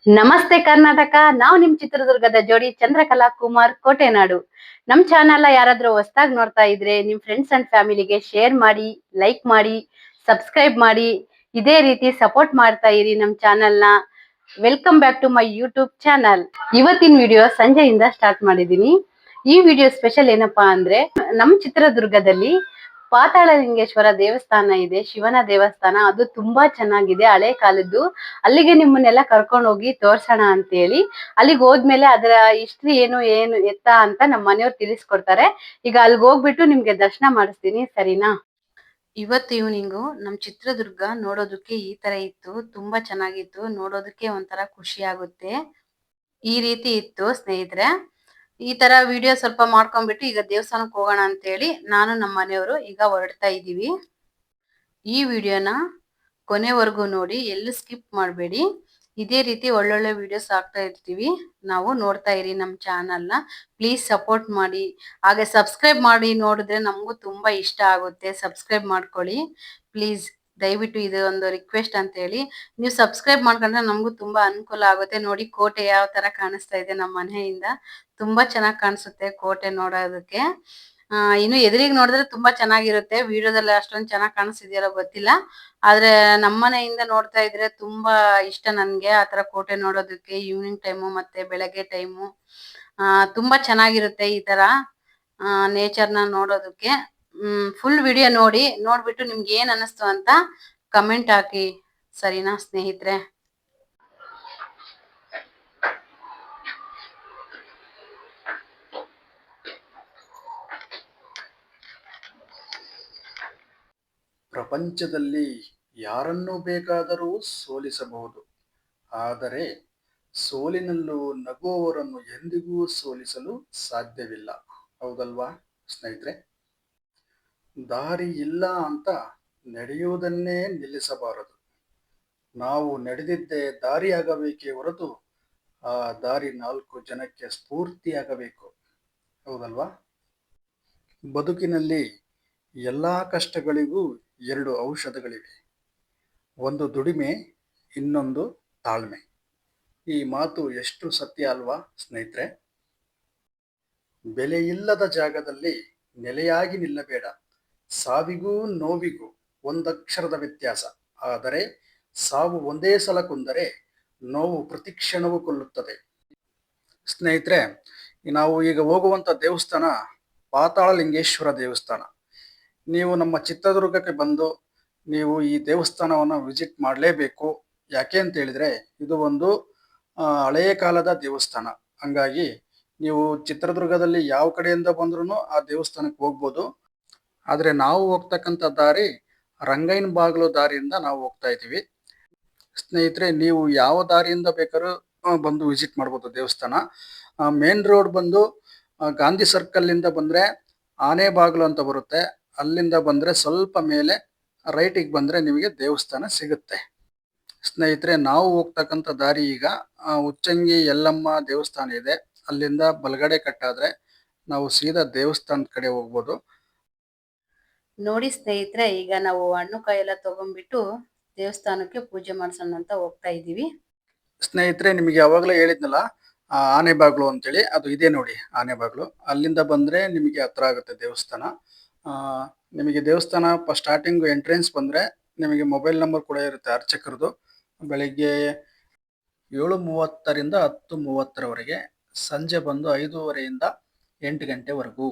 ನಮಸ್ತೆ ಕರ್ನಾಟಕ. ನಾವು ನಿಮ್ ಚಿತ್ರದುರ್ಗದ ಜೋಡಿ ಚಂದ್ರಕಲಾ ಕುಮಾರ್ ಕೋಟೆನಾಡು. ನಮ್ ಚಾನೆಲ್ ಯಾರಾದ್ರೂ ಹೊಸದಾಗಿ ನೋಡ್ತಾ ಇದ್ರೆ ನಿಮ್ ಫ್ರೆಂಡ್ಸ್ ಅಂಡ್ ಫ್ಯಾಮಿಲಿಗೆ ಶೇರ್ ಮಾಡಿ, ಲೈಕ್ ಮಾಡಿ, ಸಬ್ಸ್ಕ್ರೈಬ್ ಮಾಡಿ. ಇದೇ ರೀತಿ ಸಪೋರ್ಟ್ ಮಾಡ್ತಾ ಇರಿ ನಮ್ ಚಾನೆಲ್ನ. Welcome back to my YouTube channel. ಇವತ್ತಿನ ವಿಡಿಯೋ ಸಂಜೆಯಿಂದ ಸ್ಟಾರ್ಟ್ ಮಾಡಿದೀನಿ. ಈ ವಿಡಿಯೋ ಸ್ಪೆಷಲ್ ಏನಪ್ಪಾ ಅಂದ್ರೆ, ನಮ್ ಚಿತ್ರದುರ್ಗದಲ್ಲಿ ಪಾತಾಳಲಿಂಗೇಶ್ವರ ದೇವಸ್ಥಾನ ಇದೆ, ಶಿವನ ದೇವಸ್ಥಾನ. ಅದು ತುಂಬಾ ಚೆನ್ನಾಗಿದೆ, ಹಳೆ ಕಾಲದ್ದು. ಅಲ್ಲಿಗೆ ನಿಮ್ಮನ್ನೆಲ್ಲ ಕರ್ಕೊಂಡು ಹೋಗಿ ತೋರ್ಸೋಣ ಅಂತ ಹೇಳಿ ಅಲ್ಲಿಗೆ ಹೋದ್ಮೇಲೆ ಅದರ ಹಿಸ್ಟ್ರಿ ಏನು ಎತ್ತ ಅಂತ ನಮ್ಮ ಮನೆಯವ್ರು ತಿಳಿಸ್ಕೊಡ್ತಾರೆ. ಈಗ ಅಲ್ಲಿಗೆ ಹೋಗ್ಬಿಟ್ಟು ನಿಮ್ಗೆ ದರ್ಶನ ಮಾಡಿಸ್ತೀನಿ, ಸರಿನಾ? ಇವತ್ತು ಈವ್ನಿಂಗು ನಮ್ ಚಿತ್ರದುರ್ಗ ನೋಡೋದಕ್ಕೆ ಈ ತರ ಇತ್ತು. ತುಂಬಾ ಚೆನ್ನಾಗಿತ್ತು, ನೋಡೋದಕ್ಕೆ ಒಂಥರ ಖುಷಿ ಆಗುತ್ತೆ. ಈ ರೀತಿ ಇತ್ತು ಸ್ನೇಹಿತರೆ. ಈ ತರ ವಿಡಿಯೋ ಸ್ವಲ್ಪ ಮಾಡ್ಕೊಂಡ್ಬಿಟ್ಟು ಈಗ ದೇವಸ್ಥಾನಕ್ಕೆ ಹೋಗೋಣ ಅಂತ ಹೇಳಿ ನಾನು ನಮ್ಮ ಮನೆಯವರು ಈಗ ಹೊರಡ್ತಾ ಇದೀವಿ. ಈ ವಿಡಿಯೋನ ಕೊನೆವರೆಗೂ ನೋಡಿ, ಎಲ್ಲೂ ಸ್ಕಿಪ್ ಮಾಡಬೇಡಿ. ಇದೇ ರೀತಿ ಒಳ್ಳೊಳ್ಳೆ ವಿಡಿಯೋಸ್ ಹಾಕ್ತಾ ಇರ್ತೀವಿ, ನಾವು ನೋಡ್ತಾ ಇರಿ ನಮ್ಮ ಚಾನಲ್ನ. ಪ್ಲೀಸ್ ಸಪೋರ್ಟ್ ಮಾಡಿ, ಹಾಗೆ ಸಬ್ಸ್ಕ್ರೈಬ್ ಮಾಡಿ. ನೋಡಿದ್ರೆ ನಮಗೂ ತುಂಬಾ ಇಷ್ಟ ಆಗುತ್ತೆ. ಸಬ್ಸ್ಕ್ರೈಬ್ ಮಾಡ್ಕೊಳ್ಳಿ ಪ್ಲೀಸ್, ದಯವಿಟ್ಟು. ಇದು ಒಂದು ರಿಕ್ವೆಸ್ಟ್ ಅಂತ ಹೇಳಿ. ನೀವು ಸಬ್ಸ್ಕ್ರೈಬ್ ಮಾಡ್ಕೊಂಡ್ರೆ ನಮಗೂ ತುಂಬಾ ಅನುಕೂಲ ಆಗುತ್ತೆ. ನೋಡಿ ಕೋಟೆ ಯಾವ ತರ ಕಾಣಿಸ್ತಾ ಇದೆ ನಮ್ಮ ಮನೆಯಿಂದ. ತುಂಬಾ ಚೆನ್ನಾಗಿ ಕಾಣಿಸುತ್ತೆ ಕೋಟೆ ನೋಡೋದಕ್ಕೆ. ಇನ್ನು ಎದುರಿಗೆ ನೋಡಿದ್ರೆ ತುಂಬಾ ಚೆನ್ನಾಗಿರುತ್ತೆ. ವಿಡಿಯೋದಲ್ಲಿ ಅಷ್ಟೊಂದು ಚೆನ್ನಾಗಿ ಕಾಣಿಸ್ತಿದೆಯಲ್ಲ ಗೊತ್ತಿಲ್ಲ, ಆದ್ರೆ ನಮ್ಮ ಮನೆಯಿಂದ ನೋಡ್ತಾ ಇದ್ರೆ ತುಂಬಾ ಇಷ್ಟ ನನ್ಗೆ ಆ ತರ ಕೋಟೆ ನೋಡೋದಕ್ಕೆ. ಈವ್ನಿಂಗ್ ಟೈಮು ಮತ್ತೆ ಬೆಳಗ್ಗೆ ಟೈಮು ತುಂಬಾ ಚೆನ್ನಾಗಿರುತ್ತೆ ಈ ತರ ನೇಚರ್ನ ನೋಡೋದಕ್ಕೆ. ಫುಲ್ ವಿಡಿಯೋ ನೋಡಿ, ನೋಡ್ಬಿಟ್ಟು ನಿಮ್ಗೆ ಏನ್ ಅನ್ನಿಸ್ತು ಅಂತ ಕಮೆಂಟ್ ಹಾಕಿ, ಸರಿನಾ ಸ್ನೇಹಿತರೆ? ಪ್ರಪಂಚದಲ್ಲಿ ಯಾರನ್ನು ಬೇಕಾದರೂ ಸೋಲಿಸಬಹುದು, ಆದರೆ ಸೋಲಿನಲ್ಲೂ ನಗುವವರನ್ನು ಎಂದಿಗೂ ಸೋಲಿಸಲು ಸಾಧ್ಯವಿಲ್ಲ. ಹೌದಲ್ವಾ ಸ್ನೇಹಿತರೆ? ದಾರಿ ಇಲ್ಲ ಅಂತ ನಡೆಯುವುದನ್ನೇ ನಿಲ್ಲಿಸಬಾರದು. ನಾವು ನಡೆದಿದ್ದೇ ದಾರಿಯಾಗಬೇಕೇ ಹೊರತು ಆ ದಾರಿ 4 ಜನಕ್ಕೆ ಸ್ಫೂರ್ತಿಯಾಗಬೇಕು. ಹೌದಲ್ವಾ? ಬದುಕಿನಲ್ಲಿ ಎಲ್ಲಾ ಕಷ್ಟಗಳಿಗೂ 2 ಔಷಧಗಳಿವೆ. ಒಂದು ದುಡಿಮೆ, ಇನ್ನೊಂದು ತಾಳ್ಮೆ. ಈ ಮಾತು ಎಷ್ಟು ಸತ್ಯ ಅಲ್ವಾ ಸ್ನೇಹಿತರೆ? ಬೆಲೆಯಿಲ್ಲದ ಜಾಗದಲ್ಲಿ ನೆಲೆಯಾಗಿ ನಿಲ್ಲಬೇಡ. ಸಾವಿಗೂ ನೋವಿಗೂ ಒಂದಕ್ಷರದ ವ್ಯತ್ಯಾಸ. ಆದರೆ ಸಾವು ಒಂದೇ ಸಲ ಕೊಂದರೆ ನೋವು ಪ್ರತಿಕ್ಷಣವೂ ಕೊಲ್ಲುತ್ತದೆ. ಸ್ನೇಹಿತರೆ, ನಾವು ಈಗ ಹೋಗುವಂತ ದೇವಸ್ಥಾನ ಪಾತಾಳಲಿಂಗೇಶ್ವರ ದೇವಸ್ಥಾನ. ನೀವು ನಮ್ಮ ಚಿತ್ರದುರ್ಗಕ್ಕೆ ಬಂದು ನೀವು ಈ ದೇವಸ್ಥಾನವನ್ನು ವಿಸಿಟ್ ಮಾಡಲೇಬೇಕು. ಯಾಕೆ ಅಂತ ಹೇಳಿದ್ರೆ, ಇದು ಒಂದು ಹಳೆಯ ಕಾಲದ ದೇವಸ್ಥಾನ. ಹಂಗಾಗಿ ನೀವು ಚಿತ್ರದುರ್ಗದಲ್ಲಿ ಯಾವ ಕಡೆಯಿಂದ ಬಂದ್ರೂ ಆ ದೇವಸ್ಥಾನಕ್ಕೆ ಹೋಗ್ಬೋದು. ಆದರೆ ನಾವು ಹೋಗ್ತಕ್ಕಂಥ ದಾರಿ ರಂಗೈನ ಬಾಗಿಲು ದಾರಿಯಿಂದ ನಾವು ಹೋಗ್ತಾ ಇದ್ದೀವಿ. ಸ್ನೇಹಿತರೆ, ನೀವು ಯಾವ ದಾರಿಯಿಂದ ಬೇಕಾದ್ರೂ ಬಂದು ವಿಸಿಟ್ ಮಾಡ್ಬೋದು ದೇವಸ್ಥಾನ. ಮೇನ್ ರೋಡ್ ಬಂದು ಗಾಂಧಿ ಸರ್ಕಲ್ನಿಂದ ಬಂದರೆ ಆನೆ ಬಾಗಿಲು ಅಂತ ಬರುತ್ತೆ. ಅಲ್ಲಿಂದ ಬಂದರೆ ಸ್ವಲ್ಪ ಮೇಲೆ ರೈಟಿಗೆ ಬಂದರೆ ನಿಮಗೆ ದೇವಸ್ಥಾನ ಸಿಗುತ್ತೆ. ಸ್ನೇಹಿತರೆ, ನಾವು ಹೋಗ್ತಕ್ಕಂಥ ದಾರಿ ಈಗ ಉಚ್ಚಂಗಿ ಯಲ್ಲಮ್ಮ ದೇವಸ್ಥಾನ ಇದೆ, ಅಲ್ಲಿಂದ ಬಲಗಡೆ ಕಟ್ಟಾದ್ರೆ ನಾವು ಸೀದಾ ದೇವಸ್ಥಾನದ ಕಡೆ ಹೋಗ್ಬೋದು. ನೋಡಿ ಸ್ನೇಹಿತರೆ, ಈಗ ನಾವು ಹಣ್ಣು ಕಾಯೆಲ್ಲ ತಗೊಂಡ್ಬಿಟ್ಟು ದೇವಸ್ಥಾನಕ್ಕೆ ಪೂಜೆ ಮಾಡ್ಸೋಣ ಅಂತ ಹೋಗ್ತಾ ಇದೀವಿ. ಸ್ನೇಹಿತರೆ, ನಿಮಗೆ ಯಾವಾಗಲೇ ಹೇಳಿದ್ನಲ್ಲ ಆನೆ ಬಾಗ್ಲು ಅಂತೇಳಿ, ಅದು ಇದೆ ನೋಡಿ ಆನೆ ಬಾಗ್ಲು. ಅಲ್ಲಿಂದ ಬಂದ್ರೆ ನಿಮಗೆ ಹತ್ರ ಆಗುತ್ತೆ ದೇವಸ್ಥಾನ. ನಿಮಗೆ ದೇವಸ್ಥಾನ ಸ್ಟಾರ್ಟಿಂಗ್ ಎಂಟ್ರೆನ್ಸ್ ಬಂದ್ರೆ ನಿಮಗೆ ಮೊಬೈಲ್ ನಂಬರ್ ಕೂಡ ಇರುತ್ತೆ ಅರ್ಚಕರದು. ಬೆಳಿಗ್ಗೆ 7:30ರಿಂದ 10:30ರವರೆಗೆ, ಸಂಜೆ ಬಂದು 5:30ಯಿಂದ 8 ಗಂಟೆವರೆಗೂ.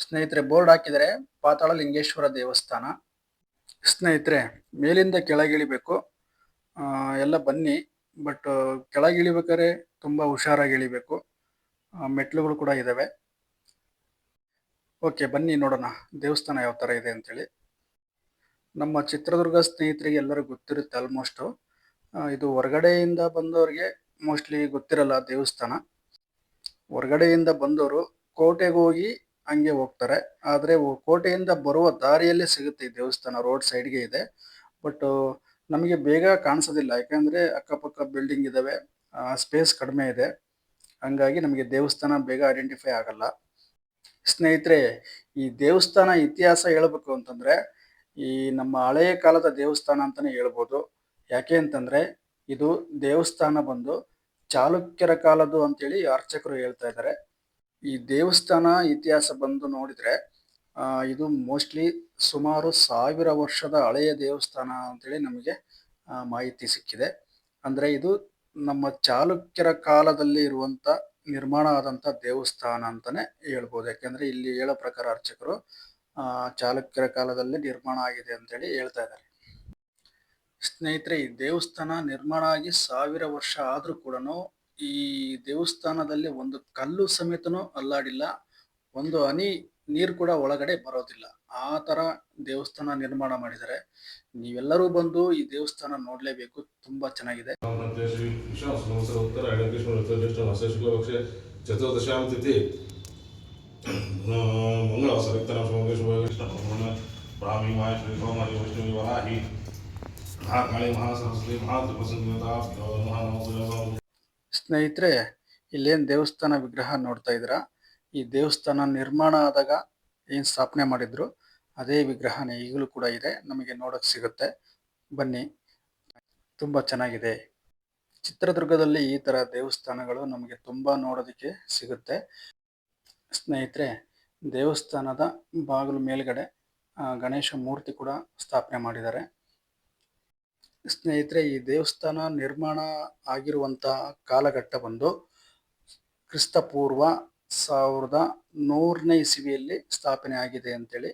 ಸ್ನೇಹಿತರೆ, ಬೋರ್ಡ್ ಹಾಕಿದರೆ ಪಾತಾಳಲಿಂಗೇಶ್ವರ ದೇವಸ್ಥಾನ. ಸ್ನೇಹಿತರೆ, ಮೇಲಿಂದ ಕೆಳಗಿಳಿಬೇಕು. ಎಲ್ಲ ಬನ್ನಿ, ಬಟ್ ಕೆಳಗಿಳಿಬೇಕಾದ್ರೆ ತುಂಬ ಹುಷಾರಾಗಿ ಇಳಿಬೇಕು. ಮೆಟ್ಲುಗಳು ಕೂಡ ಇದ್ದಾವೆ. ಓಕೆ, ಬನ್ನಿ ನೋಡೋಣ ದೇವಸ್ಥಾನ ಯಾವ ಥರ ಇದೆ ಅಂತೇಳಿ. ನಮ್ಮ ಚಿತ್ರದುರ್ಗ ಸ್ನೇಹಿತರಿಗೆ ಎಲ್ಲರೂ ಗೊತ್ತಿರುತ್ತೆ ಆಲ್ಮೋಸ್ಟು. ಇದು ಹೊರಗಡೆಯಿಂದ ಬಂದವರಿಗೆ ಮೋಸ್ಟ್ಲಿ ಗೊತ್ತಿರಲ್ಲ ದೇವಸ್ಥಾನ. ಹೊರಗಡೆಯಿಂದ ಬಂದವರು ಕೋಟೆಗೆ ಹೋಗಿ ಹಂಗೆ ಹೋಗ್ತಾರೆ. ಆದರೆ ಕೋಟೆಯಿಂದ ಬರುವ ದಾರಿಯಲ್ಲೇ ಸಿಗುತ್ತೆ ಈ ದೇವಸ್ಥಾನ, ರೋಡ್ ಸೈಡ್ಗೆ ಇದೆ. ಬಟ್ ನಮಗೆ ಬೇಗ ಕಾಣಿಸೋದಿಲ್ಲ, ಯಾಕಂದರೆ ಅಕ್ಕಪಕ್ಕ ಬಿಲ್ಡಿಂಗ್ ಇದ್ದಾವೆ, ಸ್ಪೇಸ್ ಕಡಿಮೆ ಇದೆ. ಹಂಗಾಗಿ ನಮಗೆ ದೇವಸ್ಥಾನ ಬೇಗ ಐಡೆಂಟಿಫೈ ಆಗಲ್ಲ. ಸ್ನೇಹಿತರೆ, ಈ ದೇವಸ್ಥಾನ ಇತಿಹಾಸ ಹೇಳಬೇಕು ಅಂತಂದರೆ ಈ ನಮ್ಮ ಹಳೆಯ ಕಾಲದ ದೇವಸ್ಥಾನ ಅಂತಲೇ ಹೇಳ್ಬೋದು. ಯಾಕೆ ಅಂತಂದರೆ ಇದು ದೇವಸ್ಥಾನ ಬಂದು ಚಾಲುಕ್ಯರ ಕಾಲದ್ದು ಅಂತೇಳಿ ಅರ್ಚಕರು ಹೇಳ್ತಾ ಇದ್ದಾರೆ. ಈ ದೇವಸ್ಥಾನ ಇತಿಹಾಸ ಬಂದು ನೋಡಿದ್ರೆ ಇದು ಮೋಸ್ಟ್ಲಿ ಸುಮಾರು 1000 ವರ್ಷದ ಹಳೆಯ ದೇವಸ್ಥಾನ ಅಂತೇಳಿ ನಮಗೆ ಮಾಹಿತಿ ಸಿಕ್ಕಿದೆ. ಅಂದ್ರೆ ಇದು ನಮ್ಮ ಚಾಲುಕ್ಯರ ಕಾಲದಲ್ಲಿ ಇರುವಂತ ನಿರ್ಮಾಣ ಆದಂತ ದೇವಸ್ಥಾನ ಅಂತಾನೆ ಹೇಳ್ಬೋದು. ಯಾಕೆಂದ್ರೆ ಇಲ್ಲಿ ಹೇಳೋ ಪ್ರಕಾರ ಅರ್ಚಕರು ಚಾಲುಕ್ಯರ ಕಾಲದಲ್ಲಿ ನಿರ್ಮಾಣ ಆಗಿದೆ ಅಂತೇಳಿ ಹೇಳ್ತಾ ಇದ್ದಾರೆ. ಸ್ನೇಹಿತರೆ, ಈ ದೇವಸ್ಥಾನ ನಿರ್ಮಾಣ ಆಗಿ 1000 ವರ್ಷ ಆದ್ರೂ ಕೂಡ ಈ ದೇವಸ್ಥಾನದಲ್ಲಿ ಒಂದು ಕಲ್ಲು ಸಮೇತನೂ ಅಲ್ಲಾಡಿಲ್ಲ, ಒಂದು ಹನಿ ನೀರು ಕೂಡ ಒಳಗಡೆ ಬರೋದಿಲ್ಲ. ಆ ತರ ದೇವಸ್ಥಾನ ನಿರ್ಮಾಣ ಮಾಡಿದ್ದಾರೆ. ನೀವೆಲ್ಲರೂ ಬಂದು ಈ ದೇವಸ್ಥಾನ ನೋಡ್ಲೇಬೇಕು, ತುಂಬಾ ಚೆನ್ನಾಗಿದೆ. ಸ್ನೇಹಿತರೆ, ಇಲ್ಲೇನ್ ದೇವಸ್ಥಾನ ವಿಗ್ರಹ ನೋಡ್ತಾ ಇದ್ದೀರಾ, ಈ ದೇವಸ್ಥಾನ ನಿರ್ಮಾಣ ಆದಾಗ ಏನ್ ಸ್ಥಾಪನೆ ಮಾಡಿದ್ರು ಅದೇ ವಿಗ್ರಹನೇ ಈಗಲೂ ಕೂಡ ಇದೆ, ನಮಗೆ ನೋಡಕ್ ಸಿಗುತ್ತೆ. ಬನ್ನಿ, ತುಂಬಾ ಚೆನ್ನಾಗಿದೆ. ಚಿತ್ರದುರ್ಗದಲ್ಲಿ ಈ ತರ ದೇವಸ್ಥಾನಗಳು ನಮಗೆ ತುಂಬಾ ನೋಡೋದಕ್ಕೆ ಸಿಗುತ್ತೆ. ಸ್ನೇಹಿತರೆ, ದೇವಸ್ಥಾನದ ಬಾಗಿಲು ಮೇಲ್ಗಡೆ ಗಣೇಶ ಮೂರ್ತಿ ಕೂಡ ಸ್ಥಾಪನೆ ಮಾಡಿದ್ದಾರೆ. ಸ್ನೇಹಿತರೆ, ಈ ದೇವಸ್ಥಾನ ನಿರ್ಮಾಣ ಆಗಿರುವಂತಹ ಕಾಲಘಟ್ಟ ಬಂದು ಕ್ರಿಸ್ತಪೂರ್ವ 1100ನೇ ಇಸವಿಯಲ್ಲಿ ಸ್ಥಾಪನೆ ಆಗಿದೆ ಅಂತೇಳಿ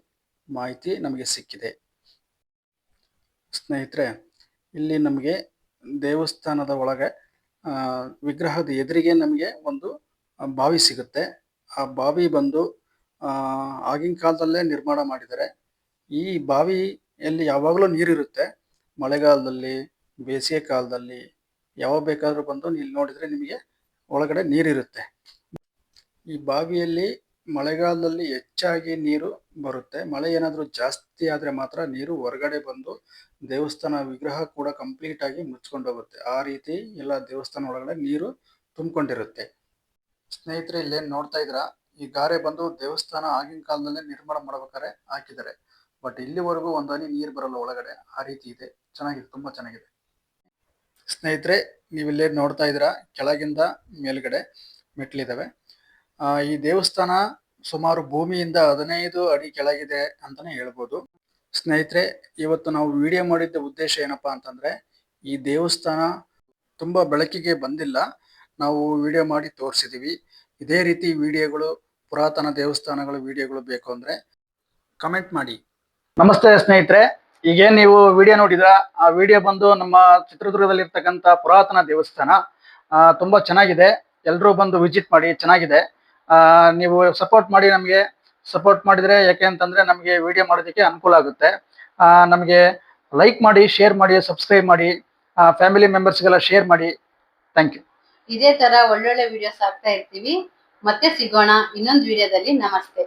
ಮಾಹಿತಿ ನಮಗೆ ಸಿಕ್ಕಿದೆ. ಸ್ನೇಹಿತರೆ, ಇಲ್ಲಿ ನಮಗೆ ದೇವಸ್ಥಾನದ ಒಳಗೆ ವಿಗ್ರಹದ ಎದುರಿಗೆ ನಮಗೆ ಒಂದು ಬಾವಿ ಸಿಗುತ್ತೆ. ಆ ಬಾವಿ ಬಂದು ಆಗಿನ ಕಾಲದಲ್ಲೇ ನಿರ್ಮಾಣ ಮಾಡಿದ್ದಾರೆ. ಈ ಬಾವಿಯಲ್ಲಿ ಯಾವಾಗಲೂ ನೀರಿರುತ್ತೆ, ಮಳೆಗಾಲದಲ್ಲಿ, ಬೇಸಿಗೆ ಕಾಲದಲ್ಲಿ, ಯಾವಾಗ ಬೇಕಾದ್ರೂ ಬಂದು ಇಲ್ಲಿ ನೋಡಿದ್ರೆ ನಿಮಗೆ ಒಳಗಡೆ ನೀರಿರುತ್ತೆ. ಈ ಬಾವಿಯಲ್ಲಿ ಮಳೆಗಾಲದಲ್ಲಿ ಹೆಚ್ಚಾಗಿ ನೀರು ಬರುತ್ತೆ. ಮಳೆ ಏನಾದರೂ ಜಾಸ್ತಿ ಆದ್ರೆ ಮಾತ್ರ ನೀರು ಹೊರಗಡೆ ಬಂದು ದೇವಸ್ಥಾನ ವಿಗ್ರಹ ಕೂಡ ಕಂಪ್ಲೀಟ್ ಆಗಿ ಮುಚ್ಕೊಂಡು ಹೋಗುತ್ತೆ. ಆ ರೀತಿ ಎಲ್ಲ ದೇವಸ್ಥಾನ ಒಳಗಡೆ ನೀರು ತುಂಬಿಕೊಂಡಿರುತ್ತೆ. ಸ್ನೇಹಿತರೆ, ಇಲ್ಲೇನ್ ನೋಡ್ತಾ ಇದ್ರ, ಈ ಗಾರೆ ಬಂದು ದೇವಸ್ಥಾನ ಆಗಿನ ಕಾಲದಲ್ಲೇ ನಿರ್ಮಾಣ ಮಾಡ್ಬೇಕಾದ್ರೆ ಹಾಕಿದ್ದಾರೆ. ಬಟ್ ಇಲ್ಲಿವರೆಗೂ ಒಂದು ಹನಿ ನೀರು ಬರಲ್ಲ ಒಳಗಡೆ, ಆ ರೀತಿ ಇದೆ. ಚೆನ್ನಾಗಿದೆ, ತುಂಬಾ ಚೆನ್ನಾಗಿದೆ. ಸ್ನೇಹಿತರೆ, ನೀವಿಲ್ಲೇ ನೋಡ್ತಾ ಇದ್ದೀರಾ, ಕೆಳಗಿಂದ ಮೇಲ್ಗಡೆ ಮೆಟ್ಲಿದ್ದಾವೆ. ಈ ದೇವಸ್ಥಾನ ಸುಮಾರು ಭೂಮಿಯಿಂದ 15 ಅಡಿ ಕೆಳಗಿದೆ ಅಂತಾನೆ ಹೇಳ್ಬೋದು. ಸ್ನೇಹಿತರೆ, ಇವತ್ತು ನಾವು ವಿಡಿಯೋ ಮಾಡಿದ್ದ ಉದ್ದೇಶ ಏನಪ್ಪಾ ಅಂತಂದ್ರೆ, ಈ ದೇವಸ್ಥಾನ ತುಂಬಾ ಬೆಳಕಿಗೆ ಬಂದಿಲ್ಲ, ನಾವು ವಿಡಿಯೋ ಮಾಡಿ ತೋರಿಸಿದೀವಿ. ಇದೇ ರೀತಿ ವಿಡಿಯೋಗಳು, ಪುರಾತನ ದೇವಸ್ಥಾನಗಳ ವಿಡಿಯೋಗಳು ಬೇಕು ಅಂದ್ರೆ ಕಮೆಂಟ್ ಮಾಡಿ. ನಮಸ್ತೆ ಸ್ನೇಹಿತರೆ, ಈಗೇನ್ ನೀವು ವಿಡಿಯೋ ನೋಡಿದ್ರ, ಆ ವಿಡಿಯೋ ಬಂದು ನಮ್ಮ ಚಿತ್ರದುರ್ಗದಲ್ಲಿ ಇರ್ತಕ್ಕಂಥ ಪುರಾತನ ದೇವಸ್ಥಾನ. ತುಂಬಾ ಚೆನ್ನಾಗಿದೆ, ಎಲ್ಲರೂ ಬಂದು ವಿಸಿಟ್ ಮಾಡಿ, ಚೆನ್ನಾಗಿದೆ. ನೀವು ಸಪೋರ್ಟ್ ಮಾಡಿ, ನಮಗೆ ಸಪೋರ್ಟ್ ಮಾಡಿದ್ರೆ, ಯಾಕೆ ಅಂತಂದ್ರೆ ನಮಗೆ ವಿಡಿಯೋ ಮಾಡೋದಕ್ಕೆ ಅನುಕೂಲ ಆಗುತ್ತೆ. ನಮಗೆ ಲೈಕ್ ಮಾಡಿ, ಶೇರ್ ಮಾಡಿ, ಸಬ್ಸ್ಕ್ರೈಬ್ ಮಾಡಿ, ಫ್ಯಾಮಿಲಿ ಮೆಂಬರ್ಸ್ಗೆಲ್ಲ ಶೇರ್ ಮಾಡಿ. Thank you. ಇದೇ ತರ ಒಳ್ಳೊಳ್ಳೆ ವಿಡಿಯೋಸ್ ಆಗ್ತಾ ಇರ್ತೀವಿ. ಮತ್ತೆ ಸಿಗೋಣ ಇನ್ನೊಂದು ವಿಡಿಯೋದಲ್ಲಿ. ನಮಸ್ತೆ.